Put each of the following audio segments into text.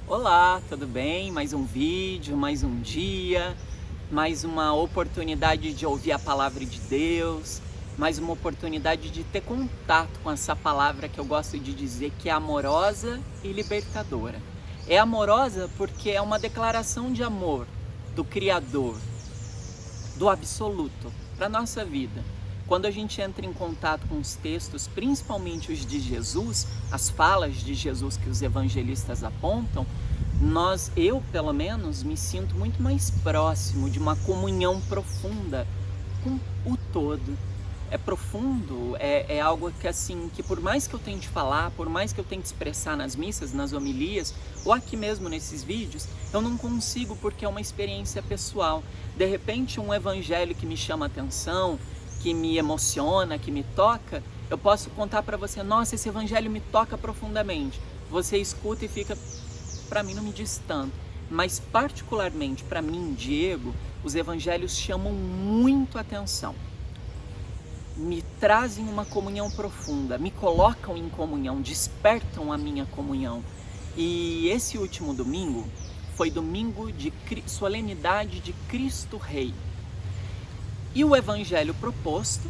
Olá, tudo bem? Mais um vídeo, mais um dia, mais uma oportunidade de ouvir a palavra de Deus, mais uma oportunidade de ter contato com essa palavra que eu gosto de dizer que é amorosa e libertadora. É amorosa porque é uma declaração de amor do Criador, do absoluto, para a nossa vida. Quando a gente entra em contato com os textos, principalmente os de Jesus, as falas de Jesus que os evangelistas apontam, eu pelo menos me sinto muito mais próximo de uma comunhão profunda com o todo. É profundo, é algo que assim, que por mais que eu tente falar, por mais que eu tente expressar nas missas, nas homilias, ou aqui mesmo nesses vídeos, eu não consigo porque é uma experiência pessoal. De repente um evangelho que me chama a atenção, que me emociona, que me toca, eu posso contar para você, nossa, esse evangelho me toca profundamente. Você escuta e fica, para mim não me diz tanto. Mas particularmente para mim, Diego, os evangelhos chamam muito atenção. Me trazem uma comunhão profunda, me colocam em comunhão, despertam a minha comunhão. E esse último domingo foi domingo de solenidade de Cristo Rei. E o evangelho proposto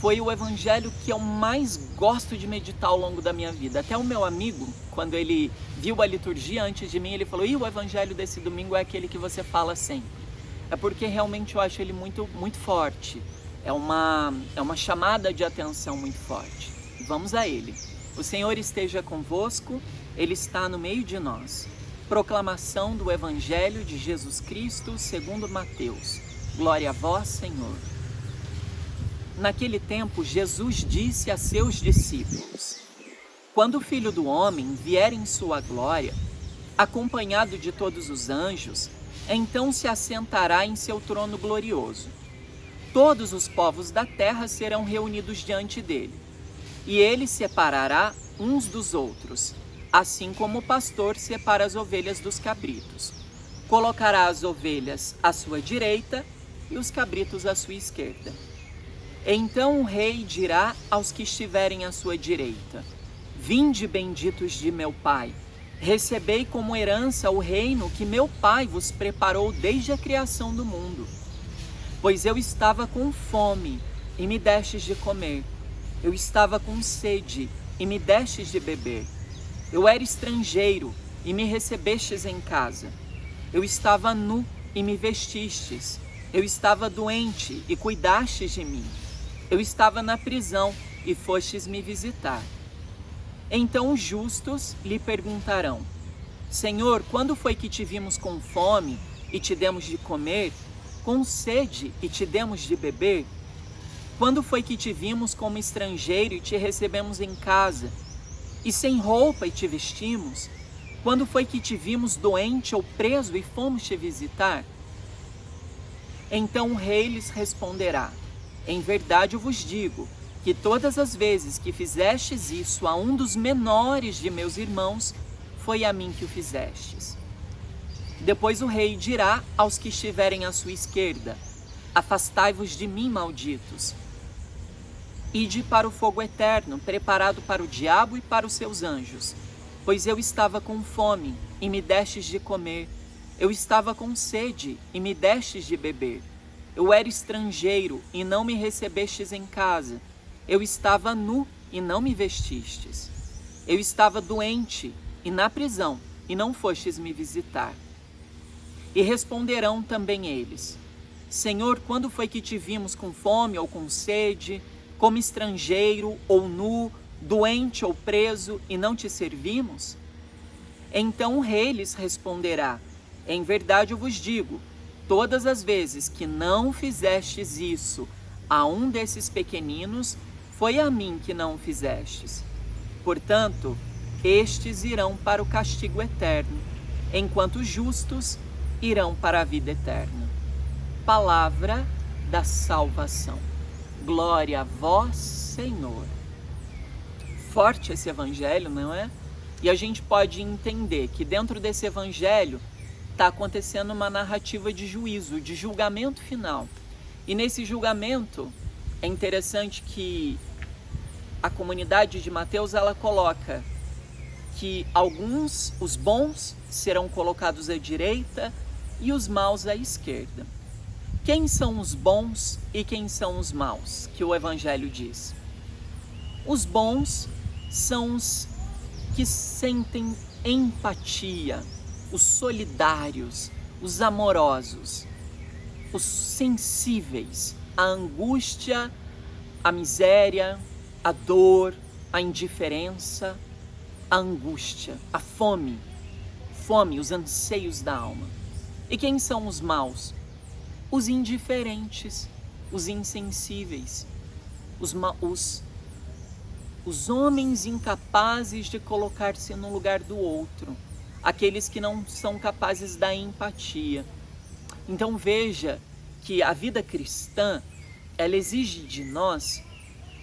foi o evangelho que eu mais gosto de meditar ao longo da minha vida. Até o meu amigo, quando ele viu a liturgia antes de mim, ele falou, e o evangelho desse domingo é aquele que você fala sempre. É porque realmente eu acho ele muito forte. É uma chamada de atenção muito forte. Vamos a ele. O Senhor esteja convosco, Ele está no meio de nós. Proclamação do Evangelho de Jesus Cristo segundo Mateus. Glória a vós, Senhor. Naquele tempo, Jesus disse a seus discípulos, quando o Filho do Homem vier em sua glória, acompanhado de todos os anjos, então se assentará em seu trono glorioso. Todos os povos da terra serão reunidos diante dele, e ele separará uns dos outros, assim como o pastor separa as ovelhas dos cabritos. Colocará as ovelhas à sua direita e os cabritos à sua esquerda. Então o rei dirá aos que estiverem à sua direita, vinde benditos de meu Pai, recebei como herança o reino que meu Pai vos preparou desde a criação do mundo. Pois eu estava com fome e me destes de comer, eu estava com sede e me destes de beber, eu era estrangeiro e me recebestes em casa, eu estava nu e me vestistes, eu estava doente e cuidastes de mim, eu estava na prisão e fostes me visitar. Então os justos lhe perguntarão, Senhor, quando foi que te vimos com fome e te demos de comer, com sede e te demos de beber? Quando foi que te vimos como estrangeiro e te recebemos em casa, e sem roupa e te vestimos? Quando foi que te vimos doente ou preso e fomos te visitar? Então o rei lhes responderá, em verdade eu vos digo, que todas as vezes que fizestes isso a um dos menores de meus irmãos, foi a mim que o fizestes. Depois o rei dirá aos que estiverem à sua esquerda, afastai-vos de mim, malditos. Ide para o fogo eterno, preparado para o diabo e para os seus anjos. Pois eu estava com fome, e me destes de comer. Eu estava com sede, e me destes de beber. Eu era estrangeiro, e não me recebestes em casa. Eu estava nu, e não me vestistes. Eu estava doente, e na prisão, e não fostes me visitar. E responderão também eles, Senhor, quando foi que te vimos com fome ou com sede, como estrangeiro ou nu, doente ou preso, e não te servimos? Então o rei lhes responderá, em verdade eu vos digo, todas as vezes que não fizestes isso a um desses pequeninos, foi a mim que não o fizestes. Portanto, estes irão para o castigo eterno, enquanto os justos irão para a vida eterna. Palavra da salvação. Glória a vós, Senhor. Forte esse evangelho, não é? E a gente pode entender que dentro desse evangelho está acontecendo uma narrativa de juízo, de julgamento final. E nesse julgamento é interessante que a comunidade de Mateus ela coloca que os bons serão colocados à direita e os maus à esquerda. Quem são os bons e quem são os maus, que o Evangelho diz? Os bons são os que sentem empatia, os solidários, os amorosos, os sensíveis à angústia, à miséria, à dor, à indiferença, à angústia, à fome, os anseios da alma. E quem são os maus? Os indiferentes, os insensíveis, os homens incapazes de colocar-se no lugar do outro, aqueles que não são capazes da empatia. Então veja que a vida cristã, ela exige de nós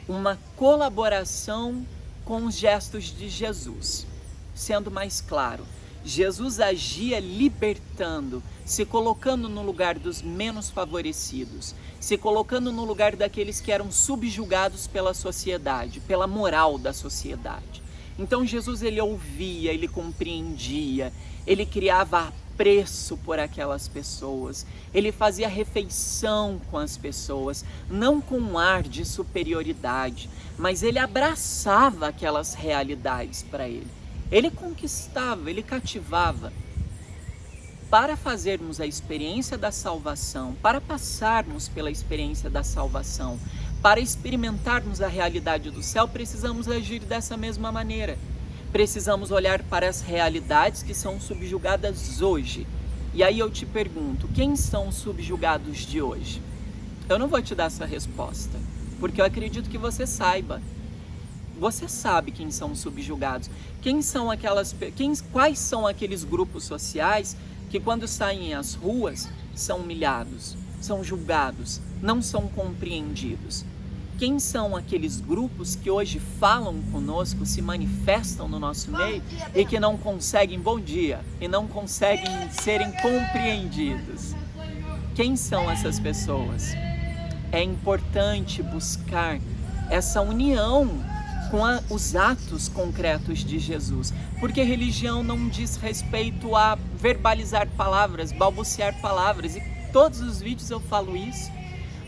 uma colaboração com os gestos de Jesus. Sendo mais claro, Jesus agia libertando, se colocando no lugar dos menos favorecidos, se colocando no lugar daqueles que eram subjugados pela sociedade, pela moral da sociedade. Então Jesus, ele ouvia, ele compreendia, ele criava apreço por aquelas pessoas, ele fazia refeição com as pessoas, não com um ar de superioridade, mas ele abraçava aquelas realidades para ele. Ele conquistava, ele cativava. Para fazermos a experiência da salvação, para passarmos pela experiência da salvação, para experimentarmos a realidade do céu, precisamos agir dessa mesma maneira. Precisamos olhar para as realidades que são subjugadas hoje. E aí eu te pergunto, quem são os subjugados de hoje? Eu não vou te dar essa resposta, porque eu acredito que você saiba. Você sabe quem são os subjugados. Quais são aqueles grupos sociais que quando saem às ruas são humilhados, são julgados, não são compreendidos? Quem são aqueles grupos que hoje falam conosco, se manifestam no nosso meio e que não conseguem, bom dia, e não conseguem serem compreendidos? Quem são essas pessoas? É importante buscar essa união com os atos concretos de Jesus, porque religião não diz respeito a verbalizar palavras, balbuciar palavras, e todos os vídeos eu falo isso.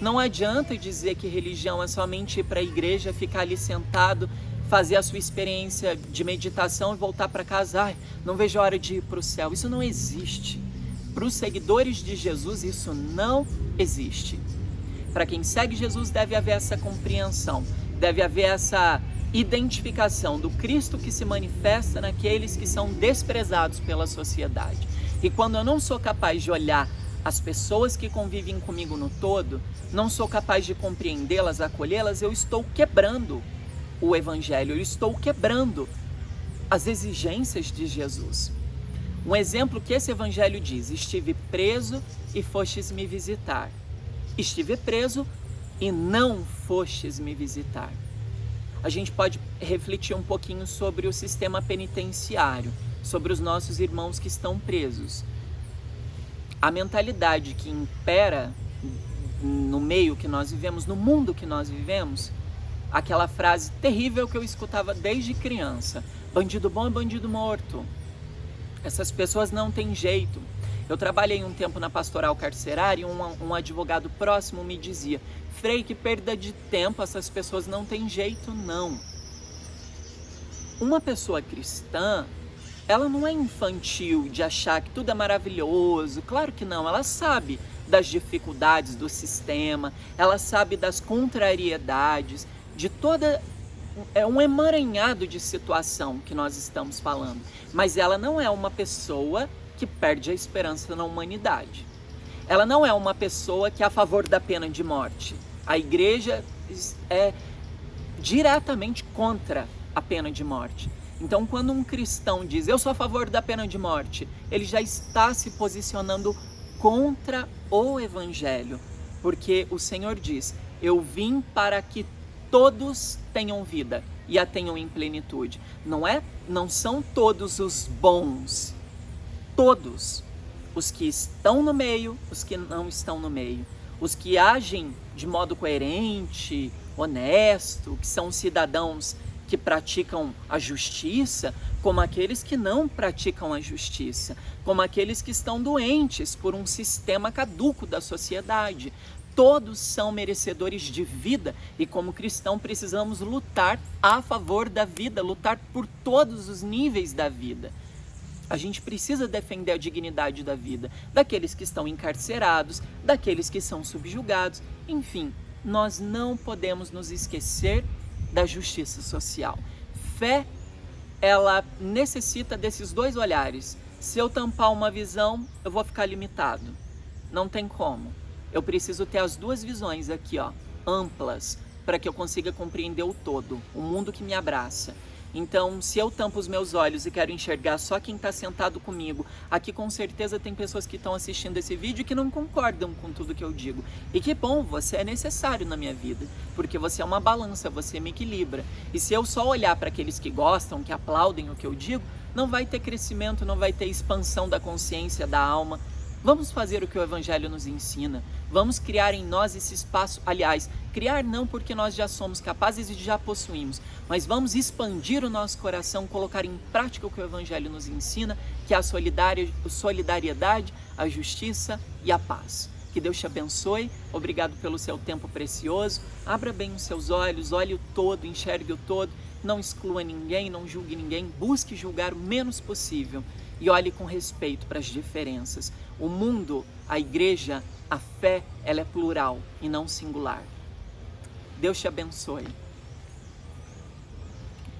Não adianta dizer que religião é somente ir para a igreja, ficar ali sentado, fazer a sua experiência de meditação e voltar para casa. Ai, não vejo a hora de ir para o céu. Isso não existe. Para os seguidores de Jesus, isso não existe. Para quem segue Jesus, deve haver essa compreensão, deve haver essa identificação do Cristo que se manifesta naqueles que são desprezados pela sociedade. E quando eu não sou capaz de olhar as pessoas que convivem comigo no todo, não sou capaz de compreendê-las, acolhê-las, eu estou quebrando o Evangelho, eu estou quebrando as exigências de Jesus. Um exemplo que esse Evangelho diz: estive preso e fostes me visitar. Estive preso e não fostes me visitar. A gente pode refletir um pouquinho sobre o sistema penitenciário, sobre os nossos irmãos que estão presos. A mentalidade que impera no meio que nós vivemos, no mundo que nós vivemos, aquela frase terrível que eu escutava desde criança: bandido bom é bandido morto. Essas pessoas não têm jeito. Eu trabalhei um tempo na pastoral carcerária e um advogado próximo me dizia: Frei, que perda de tempo, essas pessoas não têm jeito não. Uma pessoa cristã, ela não é infantil de achar que tudo é maravilhoso. Claro que não, ela sabe das dificuldades do sistema, ela sabe das contrariedades, de toda... É um emaranhado de situação que nós estamos falando. Mas ela não é uma pessoa que perde a esperança na humanidade. Ela não é uma pessoa que é a favor da pena de morte. A igreja é diretamente contra a pena de morte. Então, quando um cristão diz: eu sou a favor da pena de morte, ele já está se posicionando contra o Evangelho. Porque o Senhor diz: eu vim para que todos tenham vida e a tenham em plenitude. Não são todos os bons. Todos. Os que estão no meio, os que não estão no meio. Os que agem de modo coerente, honesto, que são cidadãos que praticam a justiça, como aqueles que não praticam a justiça, como aqueles que estão doentes por um sistema caduco da sociedade. Todos são merecedores de vida e, como cristão, precisamos lutar a favor da vida, lutar por todos os níveis da vida. A gente precisa defender a dignidade da vida, daqueles que estão encarcerados, daqueles que são subjugados, enfim, nós não podemos nos esquecer da justiça social. Fé, ela necessita desses dois olhares. Se eu tampar uma visão, eu vou ficar limitado. Não tem como. Eu preciso ter as duas visões aqui, ó, amplas, para que eu consiga compreender o todo, o mundo que me abraça. Então, se eu tampo os meus olhos e quero enxergar só quem está sentado comigo, aqui com certeza tem pessoas que estão assistindo esse vídeo que não concordam com tudo que eu digo. E que bom, você é necessário na minha vida, porque você é uma balança, você me equilibra. E se eu só olhar para aqueles que gostam, que aplaudem o que eu digo, não vai ter crescimento, não vai ter expansão da consciência, da alma. Vamos fazer o que o Evangelho nos ensina. Vamos criar em nós esse espaço. Aliás, criar não porque nós já somos capazes e já possuímos, mas vamos expandir o nosso coração, colocar em prática o que o Evangelho nos ensina, que é a solidariedade, a justiça e a paz. Que Deus te abençoe. Obrigado pelo seu tempo precioso. Abra bem os seus olhos, olhe o todo, enxergue o todo. Não exclua ninguém, não julgue ninguém. Busque julgar o menos possível. E olhe com respeito para as diferenças. O mundo, a igreja, a fé, ela é plural e não singular. Deus te abençoe.